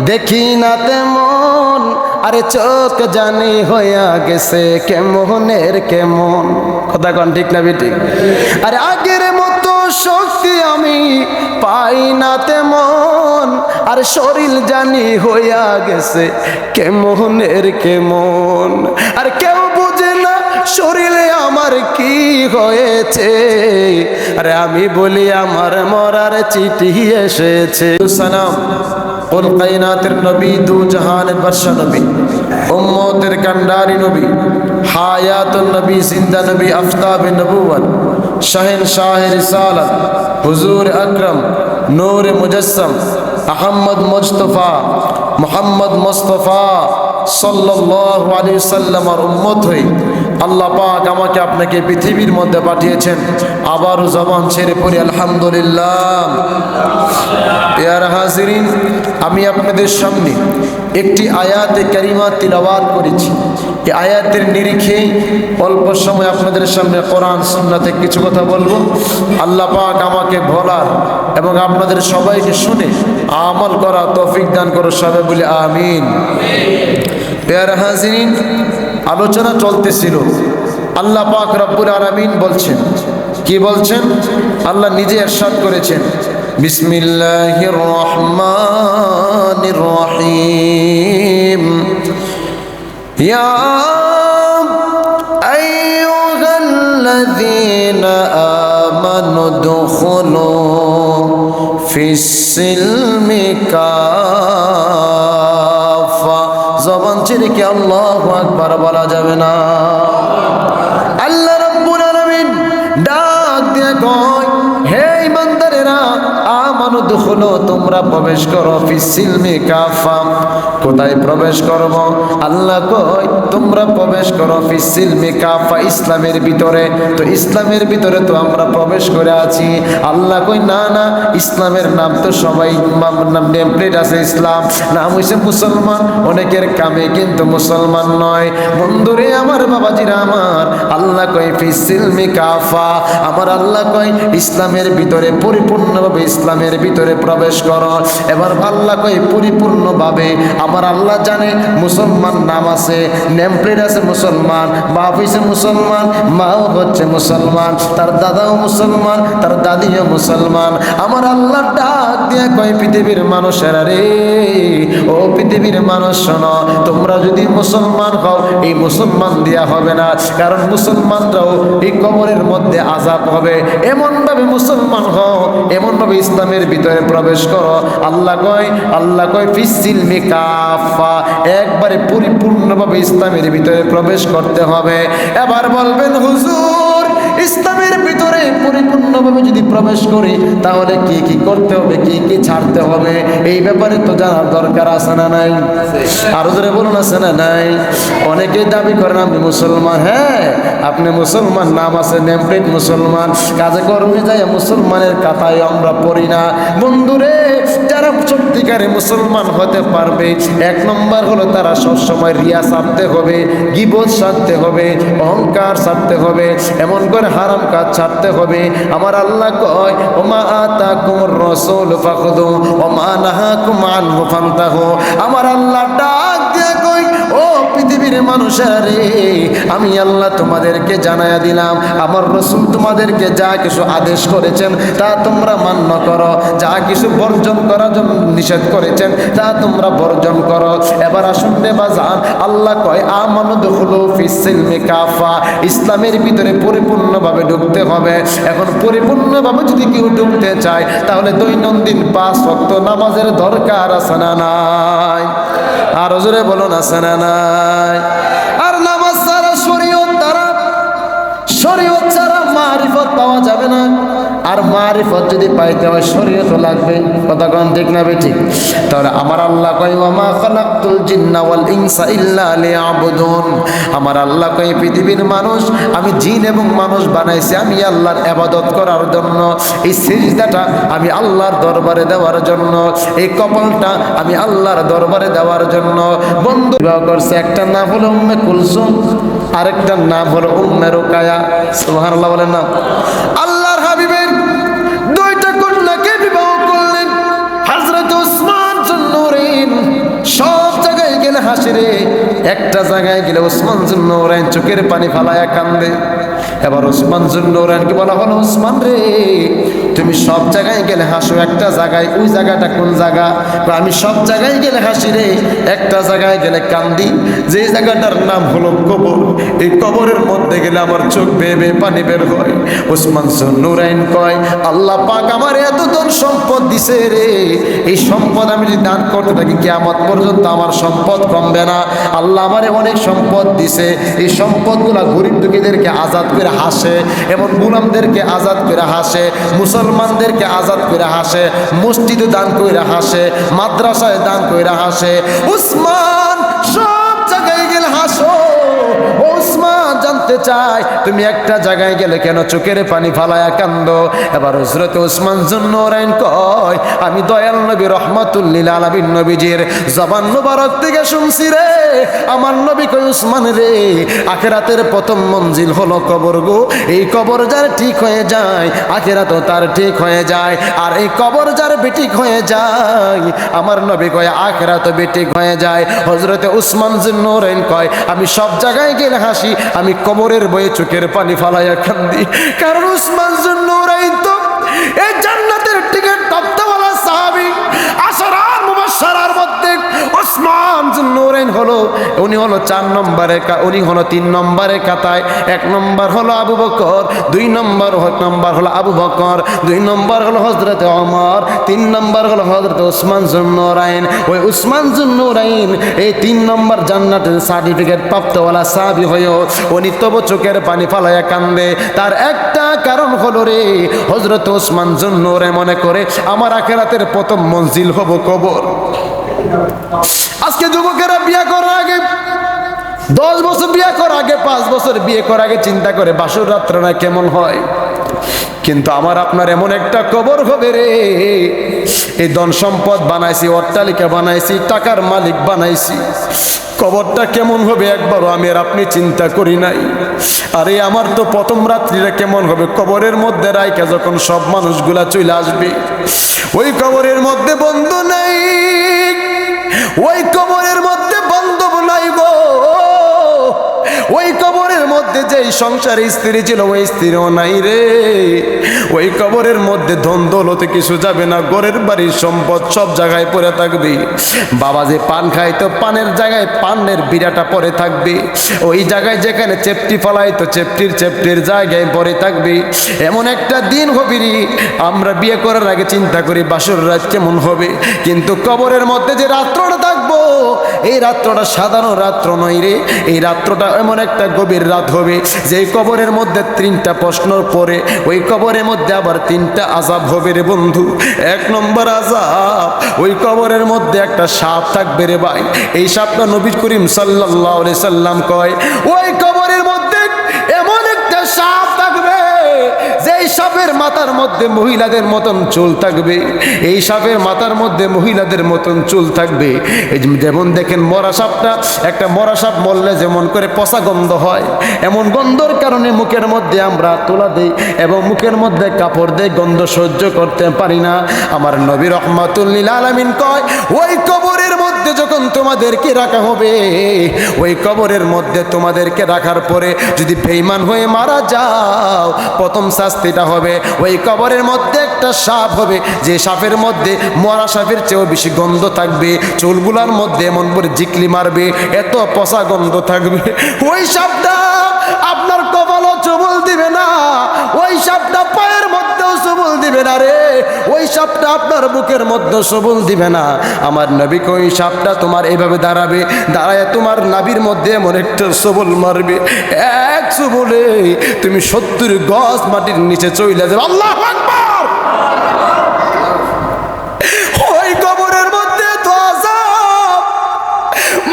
দেখি না তেমন, আরে চোখ জানি হইয়া গেছে কেমনের কেমন। কথা কন ঠিক না বেঠিক? আরে আগের মতো শক্তি আমি পাই না তেমন, আর শরীর জানি হইয়া গেছে কেমনের কেমন। আর কেউ বুঝে না শরীরে আমার কি হয়েছে, আরে আমি বলি আমার মরার চিঠি এসেছে। সালাম কুল কায়নাতের নবী, দু জাহানের বাদশা নবী, উম্মতের কান্ডারি নবী, হায়াতুন নবী, জিন্দা নবী, আফতাবে নবুওয়াত, শাহেনশাহে রিসালাত, হুজুর আকরম, নূর মুজাসসাম, আহমদ মুস্তফা, মুহাম্মদ মুস্তফা সাল্লাল্লাহু আলাইহি ওয়াসাল্লামের উম্মত হই আল্লাহ পাক আমাকে আপনাকে পৃথিবীর মধ্যে পাঠিয়েছেন। আবারও জবান ছেড়ে পড়ি আলহামদুলিল্লাহ। প্রিয় হাজিরিন, আমি আপনাদের সামনে একটি আয়াতে কারিমা তিলাওয়াত করেছি। এই আয়াতের নিরিখে অল্প সময় আপনাদের সামনে কোরআন সুন্নাতে কিছু কথা বলবো। আল্লাহ পাক আমাকে বলার এবং আপনাদের সবাইকে শুনে আমল করা তৌফিক দান করো, সবাই বলি আমিন। প্রিয় হাজিরিন, আলোচনা চলতেছিল। আল্লাহ পাক রব্বুল আলামিন বলছেন, কি বলছেন? আল্লাহ নিজে ইরশাদ করেছেন, বিসমিল্লাহির রহমানির রহিম, ইয়া আইয়ুহাল্লাযীনা আমানু দুখুলু ফিস সিলমি কাফা। জবান ছেড়ে কি আল্লাহু আকবার বলা যাবে না? আল্লাহ রাব্বুল আলামিন ডাক দিয়ে কয়, হে ইমানদারেরা, আমানু দুখুলু, তোমরা প্রবেশ করো, ফিস সিলমি কাফা। কোথায় প্রবেশ করব? আল্লাহ কয় তোমরা প্রবেশ করো ফিস সিলমি কাফা, ইসলামের ভিতরে। তো ইসলামের ভিতরে তো আমরা প্রবেশ করে আছি। আল্লাহ কয় না না, ইসলামের নাম তো সবাই নাম নেমপ্লেট আছে, ইসলাম নাম হইছে মুসলমান, অনেকের কামে কিন্তু মুসলমান নয়। বন্ধুরে আমার, বাবাজিরা আমার, আল্লাহ কয় ফিস সিলমি কাফা। আমার আল্লাহ কয় ইসলামের ভিতরে পরিপূর্ণভাবে ইসলামের ভিতরে প্রবেশ করো। এবার আল্লাহ কয় পরিপূর্ণভাবে। আমার আল্লাহ জানে মুসলমান নাম আছে, নেমপ্লেট আছে মুসলমান, বাপ হইছে মুসলমান, মাও হচ্ছে মুসলমান, তার দাদাও মুসলমান, তার দাদিও মুসলমান। আমার আল্লাহ ডাক দিয়ে কয় পৃথিবীর মানুষেরা রে, ও পৃথিবীর মানুষ শোনো, তোমরা যদি মুসলমান হও এই মুসলমান দেয়া হবে না, কারণ মুসলমানরাও এই কবরের মধ্যে আযাব হবে। এমন ভাবে মুসলমান হও, এমন ভাবে ইসলামের ভিতরে প্রবেশ করো। আল্লাহ কয় ফিস সিলমি কাফা, একবারে পরিপূর্ণভাবে ইসলামের ভিতরে প্রবেশ করতে হবে। এবার বলবেন হুজুর, ইসলামের ভিতরে পরিপূর্ণভাবে যদি প্রবেশ করি তাহলে কি কি করতে হবে, কি কি ছাড়তে হবে, এই ব্যাপারে তো জানার দরকার আছে না নাই? আরো জোরে বলুন, আছে না নাই? অনেকেই দাবি করেন আমি মুসলমান। হ্যাঁ, আপনি মুসলমান, নাম আছে নেমপ্লেট মুসলমান, কাজে কর্মে যায় মুসলমানের কাতায় আমরা পড়ি না। বন্ধুরে, যারা সত্যিকারে মুসলমান হতে পারবে, এক নম্বর হলো তারা সবসময় রিয়া ছাড়তে হবে, গীবত ছাড়তে হবে, অহংকার ছাড়তে হবে, এমন করে হারাম কাজ ছাড়তে হবে। আমার আল্লাহ কয় ওমা আতাকুমুর রাসূল ফাখুযু ওমা নাহাকুম আনহু ফান্তাহু। আমার আল্লাহ ডাক দিয়ে কয়, ও পৃথিবীর মানুষেরা রে, আমি আল্লাহ তোমাদেরকে জানায়া দিলাম, আমার রাসূল তোমাদেরকে যা কিছু আদেশ করেছেন তা তোমরা মান্য করো, যা কিছু বর্জন করার জন্য নিষেধ করেছেন তা তোমরা বর্জন করো। এবার আসুন রে বাজান, আল্লাহ কয় আমানু দুখুলু ফিস সিলমি কাফা, ইসলামের ভিতরে পরিপূর্ণভাবে ঢুকতে হবে। এখন পরিপূর্ণভাবে যদি কেউ ঢুকতে চায় তাহলে দৈনন্দিন 5 ওয়াক্ত নামাজের দরকার আছে না নাই? আর জোরে বলুন, আছে না নাই? আর নামাজ ছাড়া, শরীয়ত ছাড়া মারিফত পাওয়া যাবে না। আর মারিফত যদি পাইতে হয় শরীয়ত লাগবে। কথা কোন ঠিক না বেঠিক? তাহলে আমার আল্লাহ কয় ওয়ামা খালাকতুল জিন্না ওয়াল ইনসা ইল্লা লিয়াবুদুন। আমার আল্লাহ কয় পৃথিবীর মানুষ, আমি জিন এবং মানুষ বানাইছি আমি আল্লাহর ইবাদত করার জন্য। এই সিজদাটা আমি আল্লাহর দরবারে দেওয়ার জন্য, এই কপালটা আমি আল্লাহর দরবারে দেওয়ার জন্য। বন্ধু বিবাহ করছে, একটা নাম হলো উম্মে কুলসুম, আরেকটার নাম হলো উম্মে রুকায়া। সুবহানাল্লাহ বলেন না? আল্লাহর হাবিবের 2টা কন্যাকে বিবাহ করলেন। হযরত উসমান উসমান জুন্নুরাইন সব জায়গায় গেলে হাসে রে, একটা জায়গায় গেলে উসমান জুন্নুরাইন চোখের পানি ফালায়া কান্দে। এবার উসমান জুন্নুরাইনকে বলা হলো, উসমান রে তুমি সব জায়গায় গেলে হাসো, একটা জায়গায়, ওই জায়গাটা কোন জায়গা? আমি সব জায়গায় গেলে হাসি রে, একটা জায়গায় গেলে কান্দি, যে জায়গাটার নাম হলো কবর। এই কবরের মধ্যে গেলে আমার চোখ বেয়ে বেয়ে পানি বের হয়। উসমান জুন্নুরাইন কয়, আল্লাহ পাক আমার এত ধন সম্পদ দিছে রে, এই সম্পদ আমি যদি দান করতে থাকি কিয়ামত পর্যন্ত আমার সম্পদ কমবে না। আল্লাহ আমারে অনেক সম্পদ দিছে, এই সম্পদগুলা গরিব দুঃখীদেরকে আজাদ করে হাসে, এমন গোলামদেরকে আজাদ করে হাসে, মুসলমানদেরকে আজাদ করে হাসে, মসজিদে দান করে হাসে, মাদ্রাসায় দান করে হাসে। উসমান সব জায়গায় গেলে হাসো। উসমান জানতে চায় তুমি একটা জায়গায় গেলে কেন চোখের পানি ফালায়া কান্দো? এবার হযরত উসমান জুন্নুরাইন কয়, আমি দয়াল নবী রহমাতুল্লিল আলামিন নবীজির জবান মুবারক থেকে শুনছি রে, আমার নবী কয়, উসমান রে আখিরাতের প্রথম মঞ্জিল হলো কবর গো, এই কবর যার ঠিক হয়ে যায় আখিরাতও তার ঠিক হয়ে যায়, আর এই কবর যার বেঠিক হয়ে যায় আমার নবী কয় আখিরাতও বেঠিক হয়ে যায়। হযরত উসমান জুন্নুরাইন কয়, আমি সব জায়গায় গেলে হাসি, আমি কবরের বয়ে চোখের পানি ফালাইয়া কান্দি, কারণ উসমান জুন্নুরাইন তো এই জান্নাতের টিকিট প্রাপ্তওয়ালা সাহাবী, আশরার মুবাশশারার মধ্যে উসমান জুন্নুরাইন হলো, উনি হলো 4 নম্বরে, উনি হলো 3 নম্বরে কাতায়। 1 নম্বর হলো আবু বকর, 2 নম্বর হলো আবু বকর, 2 নম্বর হলো হযরত ওমর, 3 নম্বর হলো হযরত উসমান জুন্নুরাইন। ওই উসমান জুন্নুরাইন এই 3 নম্বর জান্নাতের সার্টিফিকেট প্রাপ্তওয়ালা সাহাবী হয়েও উনি তবু চোখের পানি ফালাইয়া কান্দে। তার একটা কারণ হলো রে, হযরত উসমান জুন্নুরাইন মনে করে আমার আখিরাতের প্রথম মঞ্জিল হবো কবর। আজকে যুবকেরা বিয়ে করার আগে 10 বছর বিয়ে করার আগে, 5 বছর বিয়ে করার আগে চিন্তা করে বাসর রাত্রটা কেমন হয়, কিন্তু আমার আপনার এমন একটা কবর হবে রে, এই ধন সম্পদ বানাইছি, অট্টালিকা বানাইছি, টাকার মালিক বানাইছি, কবরটা কেমন হবে একবারও আমি আর আপনি চিন্তা করি নাই। আরে আমার তো প্রথম রাত্রিটা কেমন হবে, কবরের মধ্যে রাইকা যখন সব মানুষগুলা চলে আসবে, ওই কবরের মধ্যে বন্ধু নাই, ওই কবরের মধ্যে বান্ধব নাই গো, ওই কবরের মধ্যে যেই সংসারে স্ত্রী ছিল ওই স্ত্রীও নাই রে, ওই কবরের মধ্যে ধন দৌলতে কিছু যাবে না, ঘরের বাড়ির সম্পদ সব জায়গায় পড়ে থাকবে। বাবা যে পান খাইতো পানের জায়গায় পানের বিড়াটা পড়ে থাকবে, ওই জায়গায় যেখানে চেপটি ফলাইতো চেপটির জায়গায় পড়ে থাকবে। এমন একটা দিন হবে রে, আমরা বিয়ে করার আগে চিন্তা করি বাসর রাত কেমন হবে, কিন্তু কবরের মধ্যে যে রাত্রটা থাকবো এই রাত্রটা সাধারণ রাত্র নয় রে, এই রাত্রটা এমন একটা গভীর রাত হবে যে কবরের মধ্যে 3টা প্রশ্নর পরে ওই কবরের মধ্যে আবার 3টা আযাব হবে রে বন্ধু। 1 নম্বর আযাব, ওই কবরের মধ্যে একটা সাপ থাকবে রে ভাই, এই সাপটা নবী করিম সাল্লাল্লাহু আলাইহি সাল্লাম কয় ওই কবরের মধ্যে এমন একটা সাপ থাকবে যেই সাপের মাথার মধ্যে মহিলাদের মতন চুল থাকবে, এই সাপের মাথার মধ্যে মহিলাদের মতন চুল থাকবে। যেমন দেখেন মরা সাপটা, একটা মরা সাপ মরলে যেমন করে পচা গন্ধ হয়, এমন গন্ধর কারণে মুখের মধ্যে আমরা তোলা দেই এবং মুখের মধ্যে কাপড় দিয়ে গন্ধ সহ্য করতে পারি না। আমার নবী রহমাতুল্লিল আলামিন কয় ওই কবরের মধ্যে যখন তোমাদেরকে রাখা হবে, ওই কবরের মধ্যে তোমাদেরকে রাখার পরে যদি বেঈমান হয়ে মারা যাও, প্রথম শাস্তিটা হবে ওই কবরের মধ্যে একটা সাপ হবে, যে সাপের মধ্যে মরা সাপের চেয়েও বেশি গন্ধ থাকবে, চুলগুলার মধ্যে এমন করে জিকলি মারবে, এত পচা গন্ধ থাকবে। ওই সাপটা আপনার কপালও চুবল দিবে না, ওই সাপটা পায়ের মধ্যেও চুবল দিবে না রে, ওই সাপটা আপনার বুকের মধ্যে সবল দিবে না। আমার নবীকে ওই সাপটা তোমার এইভাবে দাঁড়াবে, দাঁড়ায় তোমার নাভির মধ্যে এমন একটা সবল মারবে, এক সবলে তুমি 70 গজ মাটির নিচে চলে যাবে। আল্লাহু আকবার। ওই কবরের মধ্যে তো আযাব,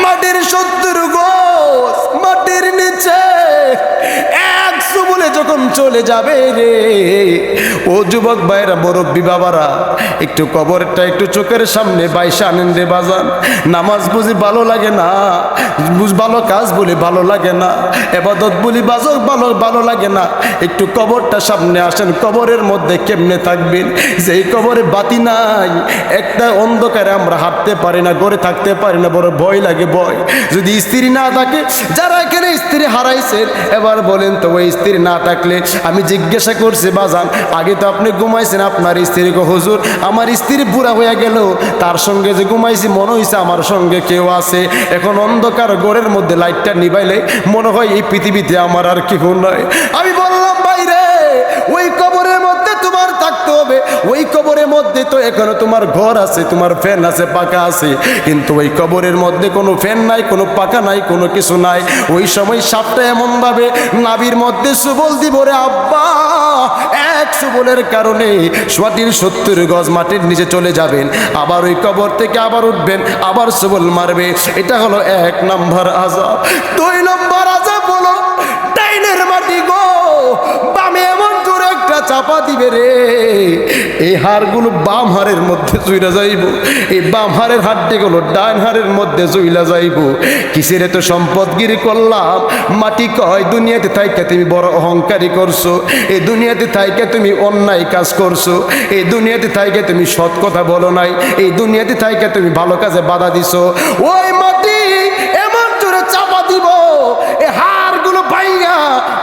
মাটির 70 গজ মাটির নিচে এক সবলে যখন চলে যাবে রে। ও যুবক ভাইরা, মুরব্বী বাবারা, একটু কবরটা একটু চোখের সামনে বাইশে আনেন রে বাজান। নামাজ বুঝি ভালো লাগে না, ভালো কাজ বলে ভালো লাগে না, এবাদত বলি ভালো লাগে না। একটু কবরটা সামনে আসেন। কবরের মধ্যে কেমনে থাকবেন? যেই কবরে বাতি নাই, একটা অন্ধকারে আমরা হাঁটতে পারি না, ঘরে থাকতে পারি না, বড় ভয় লাগে ভয়। যদি স্ত্রী না থাকে, যারা এখানে স্ত্রী হারাইছেন, এবার বলেন তো ওই স্ত্রী না থাকলে, আমি জিজ্ঞাসা করছি বাজান, আগে তো আপনি ঘুমাইছেন আপনার স্ত্রীকে, হুজুর আমার স্ত্রী বুড়া হয়ে গেল, তার সঙ্গে যে ঘুমাইছি মনে হয়েছে আমার সঙ্গে কেউ আছে। এখন অন্ধকার ঘরের মধ্যে লাইটটা নিবাইলে মনে হয় এই পৃথিবীতে আমার আর কেউ নয়। আমি বললাম বাইরে, ওই কবরের মধ্যে তোমার থাকতে হবে। ওই কবরের মধ্যে তো এখনো তোমার ঘর আছে, তোমার ফ্যান আছে, পাকা আছে, কিন্তু ওই কবরের মধ্যে কোনো ফ্যান নাই, কোনো পাকা নাই, কোনো কিছু নাই। ওই সময় সাপটা এমন ভাবে নাভির মধ্যে সুবল দিব রে আব্বা, এক সুবলের কারণে 70 গজ মাটির নিচে চলে যাবেন। আবার ওই কবর থেকে আবার উঠবেন, আবার সুবল মারবে। এটা হলো 1 নম্বর আযাব। 2 নম্বর আযাব হলো ডাইনের মাটি গো, বামে এমন জোরে একটা চাপা দিবে রে, এই হাড়গুলো বাম হাড়ের মধ্যে চুইলা যাইব, এই বাম হাড়ের হাড়টিগুলো ডান হাড়ের মধ্যে চুইলা যাইব। কিসের এত সম্পদগিরি করলাম? মাটি কয় দুনিয়াতে থাইকে তুমি বড় অহংকারী করছো, এই দুনিয়াতে থাইকে তুমি অন্যায় কাজ করছো, এই দুনিয়াতে থাইকে তুমি সৎ কথা বলো নাই, এই দুনিয়াতে থাইকে তুমি ভালো কাজে বাধা দিছো। ওই মাটি এমন জোরে চাপা দিব, এই হাড়গুলো ভাইয়া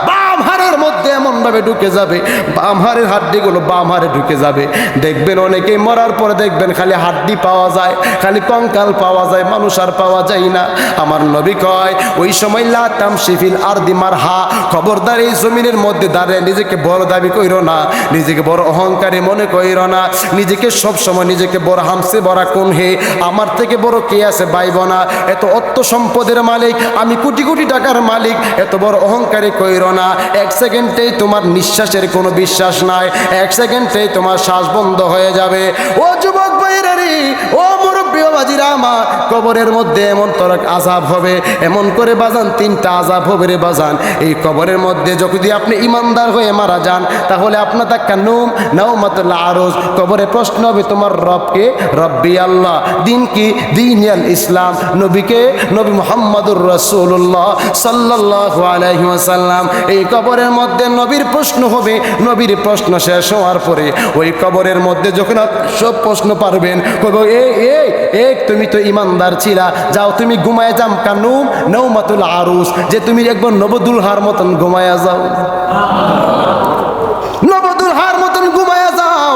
বাম হাড়ের মধ্যে এমন ভাবে ঢুকে যাবে, বাম হাড়ের হাড্ডিগুলো বাম হাড়ে ঢুকে যাবে। দেখবেন অনেকেই মরার পরে দেখবেন খালি হাড্ডি পাওয়া যায়, খালি কঙ্কাল পাওয়া যায়, মানুষ আর পাওয়া যায় না। আমার নবী কয় ওই সময় লা তামশিফিল আরদি মারহা, খবরদার এই জমিনের মধ্যে দাঁড়িয়ে নিজেকে বড় দাবি কইরো না, নিজেকে বড় অহংকারী মনে কইরো না, নিজেকে সব সময় নিজেকে বড় হামসে বড় কোন হে, আমার থেকে বড় কে আছে বাইব না, এত অর্থ সম্পদের মালিক আমি, কোটি কোটি টাকার মালিক, এত বড় অহংকারী কইরো না। 1 সেকেন্ডেই তোমার নিঃশ্বাসের কোনো বিশ্বাস নাই, 1 সেকেন্ডেই তোমার শ্বাস বন্ধ হয়ে যাবে। ও যুবক ভাইরা রে, ও মুরব্বী বাবাজিরা আমার, কবরের মধ্যে এমন তরক আযাব হবে, এমন করে বাজান 3টা আযাব হবে রে বাজান। এই কবরের মধ্যে যদি আপনি ইমানদার হয়ে মারা যান, তাহলে আপনার তাক্কা নাওমাতুল আরজ, কবরে প্রশ্ন হবে তোমার রবকে, রব্বি আল্লাহ, দিন কি, দিন আল ইসলাম, নবীকে, নবী মুহাম্মদুর রাসূলুল্লাহ সাল্লাল্লাহু আলাইহি ওয়াসাল্লাম। এই কবরের মধ্যে নবীর প্রশ্ন হবে। নবীর প্রশ্ন শেষ হওয়ার পরে ওই কবরের মধ্যে যখন সব প্রশ্ন পারবেন, এই তুমি তো ইমানদার ছিলা, যাও তুমি ঘুমায় যাম, নাওমাতুল আরুস, যে তুমি একবার নবদুলহার মতন ঘুমায়া যাও, নবদুলহার মতন ঘুমায়া যাও।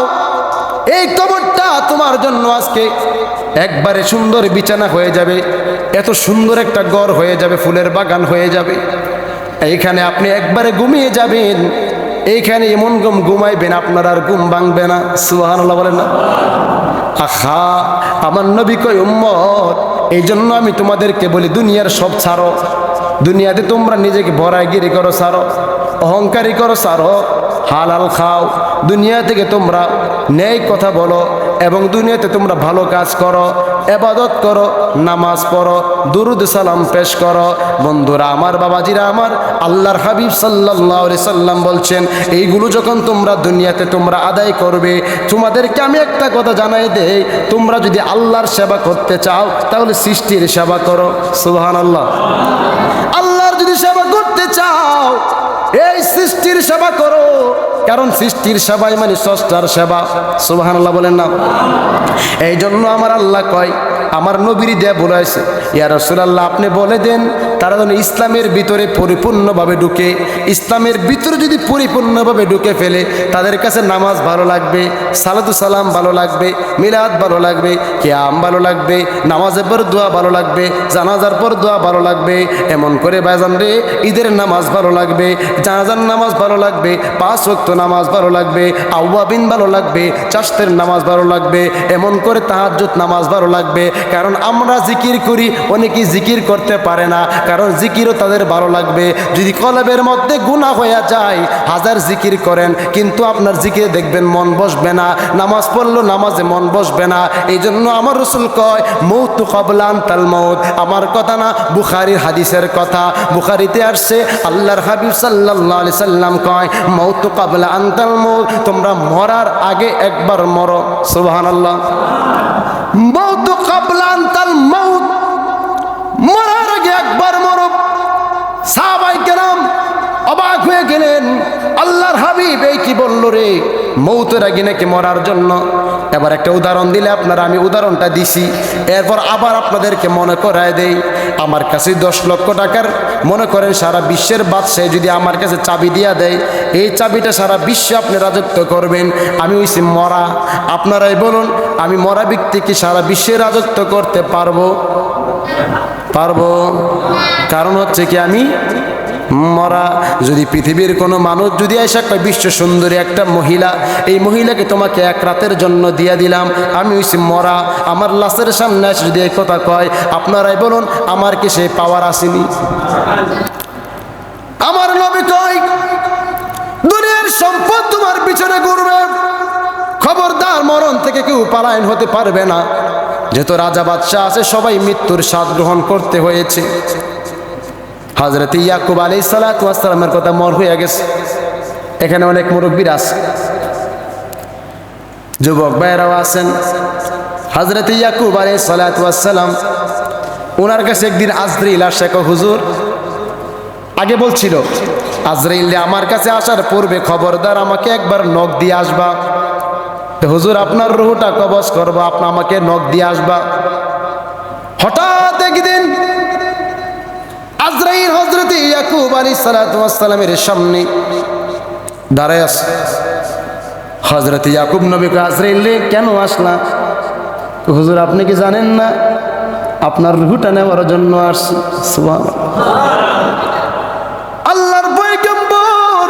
এই কবরটা তোমার জন্য আজকে একবারে সুন্দর বিছানা হয়ে যাবে, এত সুন্দর একটা ঘর হয়ে যাবে, ফুলের বাগান হয়ে যাবে। এইখানে আপনি একবারে ঘুমিয়ে যাবেন, এইখানে এমন ঘুমাইবেন আপনার আর ঘুম ভাঙবে না। সুবহানাল্লাহ বলেন না? আহা, আমার নবী কয় উম্মত, এই জন্য আমি তোমাদেরকে বলি দুনিয়ার সব ছাড়ো, দুনিয়াতে তোমরা নিজেকে ভরাইগিরি করো ছাড়ো, অহংকারী করো ছাড়ো, হালাল খাও, দুনিয়া থেকে তোমরা ন্যায় কথা বলো, এবং দুনিয়াতে তোমরা ভালো কাজ করো, ইবাদত করো, নামাজ পড়ো, দুরুদ সালাম পেশ করো। বন্ধুরা আমার, বাবাজিরা আমার, আল্লাহর হাবিব সাল্লাল্লাহু আলাইহি সাল্লাম বলছেন এইগুলো যখন তোমরা দুনিয়াতে তোমরা আদায় করবে, তোমাদেরকে আমি একটা কথা জানাই দেই, তোমরা যদি আল্লাহর সেবা করতে চাও তাহলে সৃষ্টির সেবা করো। সুবহানাল্লাহ। আল্লাহর যদি সেবা করতে চাও এই সৃষ্টির সেবা করো, কারণ সৃষ্টির সেবাই মানে স্রষ্টার সেবা। সুবহানাল্লাহ বলেন না? এই জন্য আমার আল্লাহ কয়, আমার নবীর দেয়া বলেছে, ইয়া রাসূলুল্লাহ আপনি বলে দেন তারা যেন ইসলামের ভিতরে পরিপূর্ণভাবে ঢুকে। ইসলামের ভিতরে যদি পরিপূর্ণভাবে ঢুকে ফেলে, তাদের কাছে নামাজ ভালো লাগবে, সালাতু সালাম ভালো লাগবে, মিলাদ ভালো লাগবে, কিয়াম ভালো লাগবে, নামাজের পর দোয়া ভালো লাগবে, জানাজার পর দোয়া ভালো লাগবে, এমন করে ভাইজান রে ঈদের নামাজ ভালো লাগবে, জানাজার নামাজ ভালো লাগবে, 5 ওয়াক্ত নামাজ ভালো লাগবে, আওয়াবিন ভালো লাগবে, চাশতের নামাজ ভালো লাগবে, এমন করে তাহাজ্জুদ নামাজ ভালো লাগবে, কারণ আমরা জিকির করি, অনেকেই জিকির করতে পারে না, কারণ জিকিরও তাদের ভালো লাগবে। যদি কলবের মধ্যে গুনাহ হয়ে যায়, হাজার জিকির করেন কিন্তু আপনার জিকিরে দেখবেন মন বসবে না, নামাজ পড়লো নামাজে মন বসবে না। এই জন্য আমার রাসূল কয় মউতু ক্বাবলা আনতাল মাউত, আমার কথা না, বুখারীর হাদিসের কথা। বুখারীতে আসছে আল্লাহর হাবিব সাল্লাল্লাহু আলাইহি সাল্লাম কয় মউতু ক্বাবলা আনতাল মাউত, তোমরা মরার আগে একবার মরো। সুবহানাল্লাহ। মউতু ক্বাবলা আনতাল মাউত, মরার আগে একবার মরো। সাহাবায়ে কেরাম অবাক হয়ে গেলেন, আল্লাহর হাবিব এই কি বলল রে, মৌতের আগে নাকি মরার জন্য। এবার একটা উদাহরণ দিলে আপনারা, আমি উদাহরণটা দিছি, এরপর আবার আপনাদেরকে মনে করায় দেই। আমার কাছে 10 লক্ষ টাকার, মনে করেন সারা বিশ্বের বাদশাহ যদি আমার কাছে চাবি দিয়া দেয়, এই চাবিটা সারা বিশ্বে আপনি রাজত্ব করবেন, আমি হইছি মরা। আপনারাই বলুন, আমি মরা ব্যক্তি কি সারা বিশ্বে রাজত্ব করতে পারবো? পারবো। কারণ হচ্ছে কি আমি মরা। যদি পৃথিবীর কোনো মানুষ যদি এসে কয় বিশ্ব সুন্দরী একটা মহিলা, এই মহিলাকে তোমাকে এক রাতের জন্য দিয়া দিলাম, আমি হইছি মরা, আমার লাশের সামনে এসে যদি এই কথা কয়, আপনারাই বলুন আমার কি সেই পাওয়ার আসেনি? আমার নবী কয় দুনিয়ার সম্পদ তোমার পিছনে ঘুরবে, খবরদার মরণ থেকে কেউ পলায়ন হতে পারবে না। যত রাজা বাদশাহ আছে সবাই মৃত্যুর স্বাদ গ্রহণ করতে হয়েছে। হযরত ইয়াকুব আলাইহিস সালাতু ওয়াস সালামের কথা মর হয়ে গেছে। এখানে অনেক মুরব্বীরা আছে, যুবক ভাইরাও আছেন। হযরত ইয়াকুব আলাইহিস সালাতু ওয়াস সালাম, ওনার কাছে একদিন আজরাইল আসে, কয় হুজুর, আগে বলছিল আজরাইল আমার কাছে আসার পূর্বে খবরদার আমাকে একবার নখ দিয়ে আসবা। হুজুর আপনার রূহটা কবজ করবো, আপনি আমাকে নখ দিয়ে আসবা। হঠাৎ একদিন আজরাইল হযরত ইয়াকুব আলাইহিস সালাতু ওয়াস সালামের সামনে দাঁড়ায় আছে। হযরত ইয়াকুব নবী কয় আজরাইল রে কেন আসলা? হুজুর আপনি কি জানেন না আপনার রূহটা নেওয়ার জন্য আসছি। সুবহানাল্লাহ। আল্লাহর পয়গম্বর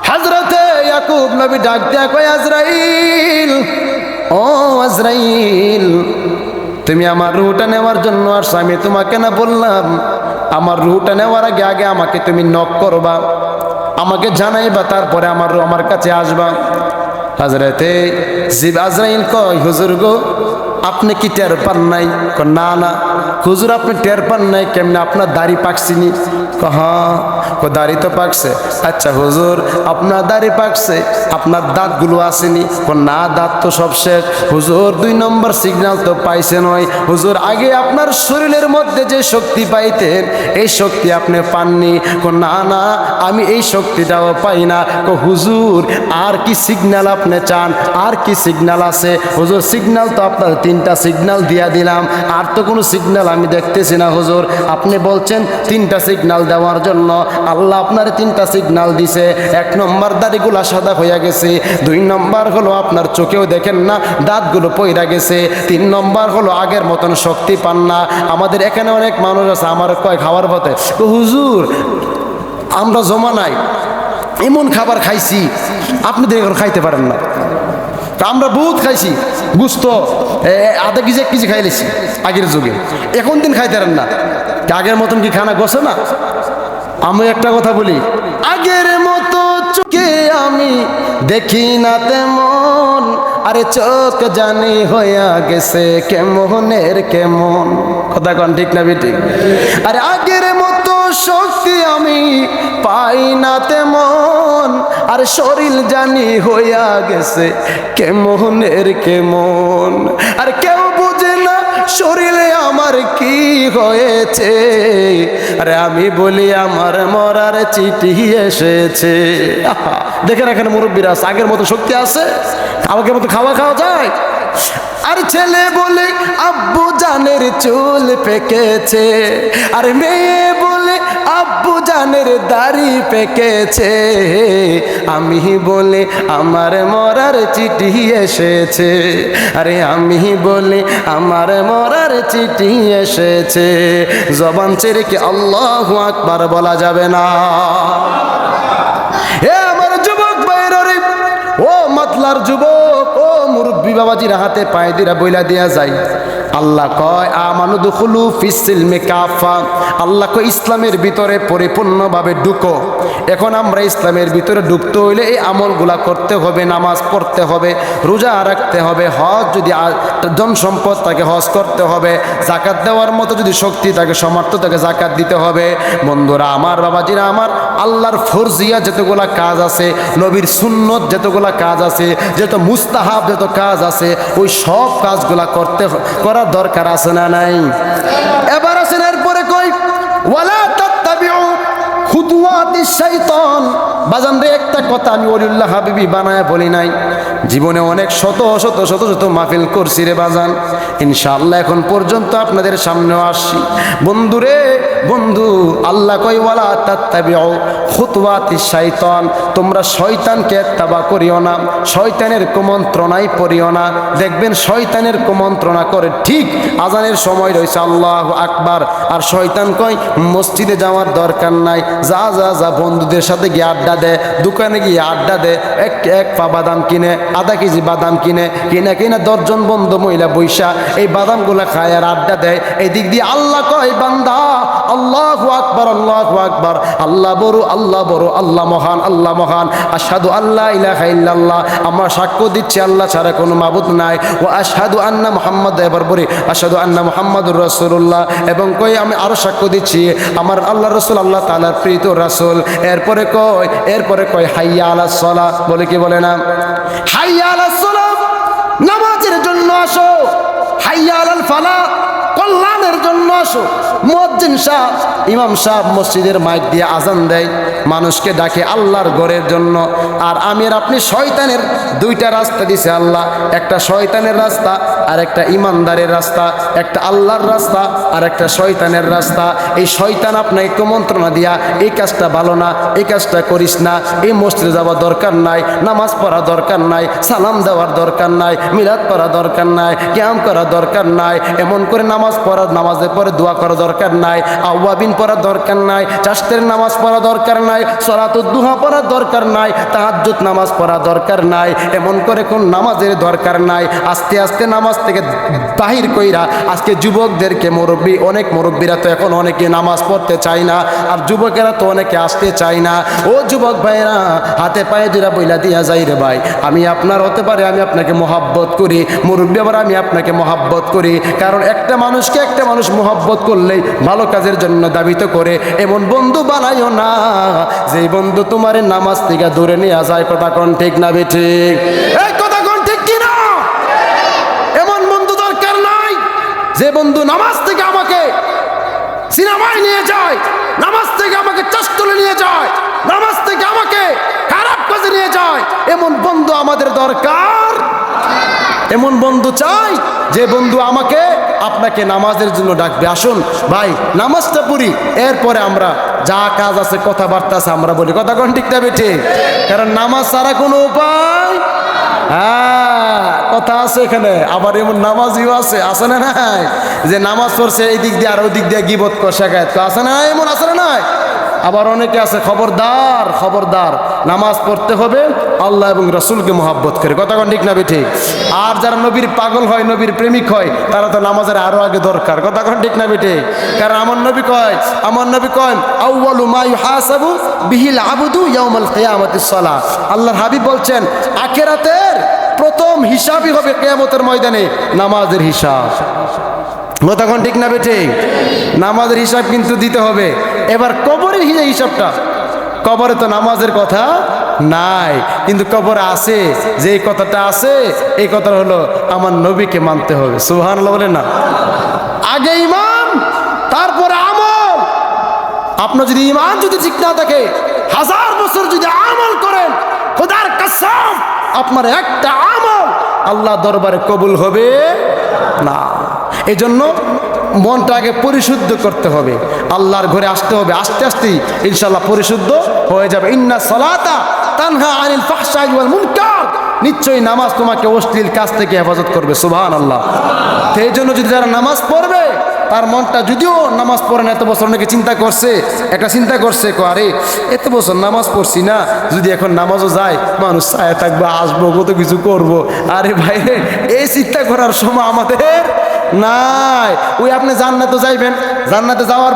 হযরত ইয়াকুব নবী ডাক দিয়া কয় আজরাইল, ও আজরাইল তুমি আমার রূহটা নেওয়ার জন্য আসছো, আমি তোমাকে না বললাম আমার রূহটা নেওয়ার আগে আগে আমাকে তুমি নক করবা, আমাকে জানাইবা, তারপরে আমার কাছে আসবা। হযরতে আজরাইল কয় হুজুর গো আপনি কি টের পান নাই? না না হুজুর আপনি টের পান নাই কেমনে, আপনার দাড়ি পাকছিনি? হ্যাঁ দাড়ি তো পাকছে। আচ্ছা হুজুর আপনার দাড়ি পাকছে, আপনার দাঁতগুলো আসেনি? না দাঁত তো সব শেষ। হুজুর 2 নম্বর সিগন্যাল তো পাইছে নয়। হুজুর আগে আপনার শরীরের মধ্যে যে শক্তি পাইতেন এই শক্তি আপনি পাননি? না না আমি এই শক্তিটাও পাই না। হুজুর আর কি সিগন্যাল আপনি চান? আর কি সিগন্যাল আছে? হুজুর সিগন্যাল তো আপনার 3টা সিগন্যাল দিয়া দিলাম, আর তো কোনো সিগন্যাল আমি দেখতেছি না। হুজুর আপনি বলছেন 3টা সিগন্যাল দেওয়ার জন্য, আল্লাহ আপনার 3টা সিগন্যাল দিছে। 1 নম্বর দাড়িগুলো সাদা হয়ে গেছে, 2 নম্বর হলো আপনার চোখেও দেখেন না, দাঁতগুলো পইরা গেছে, 3 নম্বর হলো আগের মতন শক্তি পান না। আমাদের এখানে অনেক মানুষ আছে আমার কয় খাওয়ার পথে, হুজুর আমরা জমা নাই এমন খাবার খাইছি আপনি দেখুন খাইতে পারেন না, আমরা বহুত খাইছি গুস্ত আধা কেজি 1 কেজি খাইলেছি আগের যুগে, এখন দিন খাইতে পারেন না। আগের মতন কি খানা গছে না? আমি একটা কথা বলি, আগের মতো চোখে আমি দেখি না তেমন, আরে চোখ জানি হইয়া গেছে কেমনের কেমন। কথা কন ঠিক না বেটি? আরে আগের মতো শক্তি আমি পাই না তেমন, আর শরীর জানি হইয়া গেছে কেমনের কেমন। আর কেউ বুঝে না শরীরে আমার কি হয়েছে, আরে আমি বলি আমার মরার চিঠি এসেছে। দেখেন এখানে মুরব্বীরা আছে, আগের মতো শক্তি আছে? আগের মতো খাওয়া যায়? আর ছেলে বলে আব্বু জানের চুল পেকেছে, আর মেয়ে বলে আব্বু জানের দাড়ি পেকেছে, আমি বলে আমার মরার চিঠি এসেছে, আরে আমি বলে আমার মরার চিঠি এসেছে। জবান ছেড়ে কি আল্লাহু আকবার বলা যাবে না? হে আমার যুবক ভাইরা রে, ও মাতলার যুবক, ও মুরব্বী বাবাজির হাতে পায়ে দিরা বইলা দিয়া যায়, আল্লাহ কয় আমানু দুখুলু ফিস সিলমি কাফা, আল্লাহ কয় ইসলামের ভিতরে পরিপূর্ণভাবে ঢুকো। এখন আমরা ইসলামের ভিতরে ঢুকতে হইলে এই আমলগুলা করতে হবে, নামাজ পড়তে হবে, রোজা রাখতে হবে, হজ যদি ধন সম্পদ থাকে হজ করতে হবে, জাকাত দেওয়ার মতো যদি শক্তি থাকে সামর্থ্য থাকে জাকাত দিতে হবে। বন্ধুরা আমার, বাবাজিরা আমার, আল্লাহর ফরজিয়া যতগুলা কাজ আছে, নবীর সুন্নত যতগুলা কাজ আছে, যত মুস্তাহাব যত কাজ আছে, ওই সব কাজগুলা করার দরকার আছে না নাই? এবার আছেন এরপরে কই ওয়ালা তাত্তাবিউ খুতুওয়াতিশ শাইতান। বাজান রে, একটা কথা আমি ওলিউল্লাহ হাবিবি বানায় বলি নাই, জীবনে অনেক শত শত শত শত মাহফিল করছি রে বাজান, ইনশাআল্লাহ এখন পর্যন্ত আপনাদের সামনেও আসছি। বন্ধু রে বন্ধু, আল্লাহ কই ওয়ালা তাত্তাবিউ খুতুওয়াতিশ শাইতান, তোমরা শয়তানকে ইত্তেবা করিও না, শয়তানের কুমন্ত্রণায় পড়িও না। দেখবেন শয়তানের কুমন্ত্রণা করে ঠিক আজানের সময় রয়েছে আল্লাহু আকবার, আর শয়তান কই মসজিদে যাওয়ার দরকার নাই, যা যা যা বন্ধুদের সাথে গিয়ে আড্ডা দে, দোকানে গিয়ে আড্ডা দে, এক পা বাদাম কিনে, আধা কেজি বাদাম কিনে 10জন বন্ধু মহিলা বৈশা এই বাদামগুলা খায় আর আড্ডা দেয়। এই দিক দিয়ে আল্লাহ কয় বান্দা আল্লাহু আকবার, আল্লাহু আকবার, আল্লাহ বড়, আল্লাহ বড়, আল্লাহ মহান, আল্লাহ মহান। আশহাদু আল্লা ইলাহা ইল্লাল্লাহ, আমরা সাক্ষ্য দিচ্ছি আল্লাহ ছাড়া কোনো মাবুদ নাই। ও আশহাদু আন্না মুহাম্মাদ, এবার বলি আশহাদু আন্না মুহাম্মাদুর রাসূলুল্লাহ, এবং কই আমি আরো সাক্ষ্য দিচ্ছি আমার আল্লাহ রাসূল আল্লাহ তাআলার প্রীত রাসূল। এরপরে কয় হাইয়া আলাস সালাহ, বলে কি বলে না? হাইয়া আলাস সালাহ, নামাজের জন্য আসো। হাইয়া আলাল ফালাহ, কল্যাণের জন্য আসো। মুয়াজ্জিন সাহেব, ইমাম সাহেব মসজিদের মাইক দিয়ে আজান দেয়, মানুষকে ডাকে আল্লাহর ঘরের জন্য। আর আমি আর আপনি শয়তানের দুইটা রাস্তা দিছে আল্লাহ, একটা শয়তানের রাস্তা আর একটা ইমানদারের রাস্তা, একটা আল্লাহর রাস্তা আর একটা শয়তানের রাস্তা। এই শয়তান আপনাকে কুমন্ত্রণা দিয়া এই কাজটা ভালো না, এই কাজটা করিস না, এই মসজিদে যাওয়ার দরকার নাই, নামাজ পড়া দরকার নাই, সালাম দেওয়ার দরকার নাই, মিলাদ পড়া দরকার নাই, কিয়াম করা দরকার নাই, এমন করে নামাজের পরে দোয়া করা দরকার নাই, আওয়াবিন পড়ার দরকার নাই, চাষতের নামাজ পড়া দরকার নাই, সলাতুদ দুহা পড়ার দরকার নাই, তাহাজ্জুদ নামাজ পড়া দরকার নাই, এমন করে কোন নামাজের দরকার নাই। আস্তে আস্তে নামাজ থেকে বাহির কইরা আজকে যুবকদেরকে, অনেক মুরব্বীরা তো এখন অনেকে নামাজ পড়তে চায় না, আর যুবকেরা তো অনেকে আসতে চায় না। ও যুবক ভাইরা, হাতে পায়ে দুরা বইলা দিয়া যাই রে ভাই, আমি আপনার হতে পারে আমি আপনাকে মহাব্বত করি, মুরব্বী আবার আমি আপনাকে মহাব্বত করি, কারণ একটা মানুষকে একটা মানুষ মহাব্বত করলেই ভালো কাজের জন্য দাবিত করে। এমন বন্ধু বানাইও না যেই বন্ধু তোমার নামাজ থেকে দূরে নিয়ে যায়। কথা কোন ঠিক না বেঠিক? এই কথা কোন ঠিক কিনা? এমন বন্ধু দরকার নাই যে বন্ধু নামাজ থেকে আমাকে সিনেমায় নিয়ে যায়, নামাজ থেকে আমাকে চষ্টলে নিয়ে যায়, নামাজ থেকে আমাকে খারাপ কাজে নিয়ে যায়। এমন বন্ধু আমাদের দরকার। এমন বন্ধু চাই যে বন্ধু আমাকে আপনাকে নামাজের জন্য ডাকবে। আসুন ভাই নামাজটা পড়ি, এরপরে আমরা যা কাজ আছে কথাবার্তা আছে আমরা বলি। কথা কোন ঠিক না বেঠিক? কারণ নামাজ ছাড়া কোনো উপায়, হ্যাঁ কথা আছে এখানে। আবার এমন নামাজিও আছে না নাই, যে নামাজ পড়ছে এই দিক দিয়ে আর ওই দিক দিয়ে গীবত করে শেখায়, তো আছে না এমন, আছে না নাই? আবার অনেকে আছে খবরদার খবরদার, নামাজ পড়তে হবে আল্লাহ এবং রসুলকে মহাব্বত করে। কথা কোন ঠিক না বেঠিক? আর যারা নবীর পাগল হয়, নবীর প্রেমিক হয়, তারা তো নামাজের আরো আগে দরকার। কথা কোন ঠিক না বেঠিক? কারণ আমার নবী কয় আউয়ালু মা ইউহাসাবু বিহিল আবদু ইয়াউমাল কিয়ামাতিস সালাহ। আল্লাহর হাবিব বলছেন আখিরাতের প্রথম হিসাবই হবে কিয়ামতের ময়দানে নামাজের হিসাব। তখন ঠিক না বেঠিক? নামাজের হিসাব কিন্তু দিতে হবে। এবার কবরের হিসাবটা, কবরে তো নামাজের কথা নাই, কিন্তু কবরে আছে যে কথাটা আছে, এই কথাটা হলো আমার নবীকে মানতে হবে। সুবহানাল্লাহ বলেন না? আগে ঈমান, তারপরে আমল। আপনার যদি ঈমান যদি ঠিক না থাকে, 1000 বছর যদি আমল করেন, খোদার কসম আপনার একটা আমল আল্লাহ দরবারে কবুল হবে না। এই জন্য মনটা আগে পরিশুদ্ধ করতে হবে, আল্লাহর ঘরে আসতে হবে। আস্তে আস্তে ইনশাআল্লাহ পরিশুদ্ধ হয়ে যাবে। ইন্না সালাতা তানহা আনিল ফাহশাই ওয়াল মুনকার, নিশ্চয়ই নামাজ তোমাকে অশ্লীল কাজ থেকে হেফাজত করবে। সুবহানাল্লাহ। সেই জন্য যদি যারা নামাজ পড়বে, তার মনটা যদিও নামাজ পড়েন, এত বছর অনেকে চিন্তা করছে আরে এত বছর নামাজ পড়ছি না, যদি এখন নামাজও যায় মানুষ ছায়া থাকবো, আসবো, কত কিছু করব। আরে ভাই, এই চিন্তা করার সময় আমাদের নাই। ওই আপনি জান্নাতে যাইবেন, জান্নাতে যাওয়ার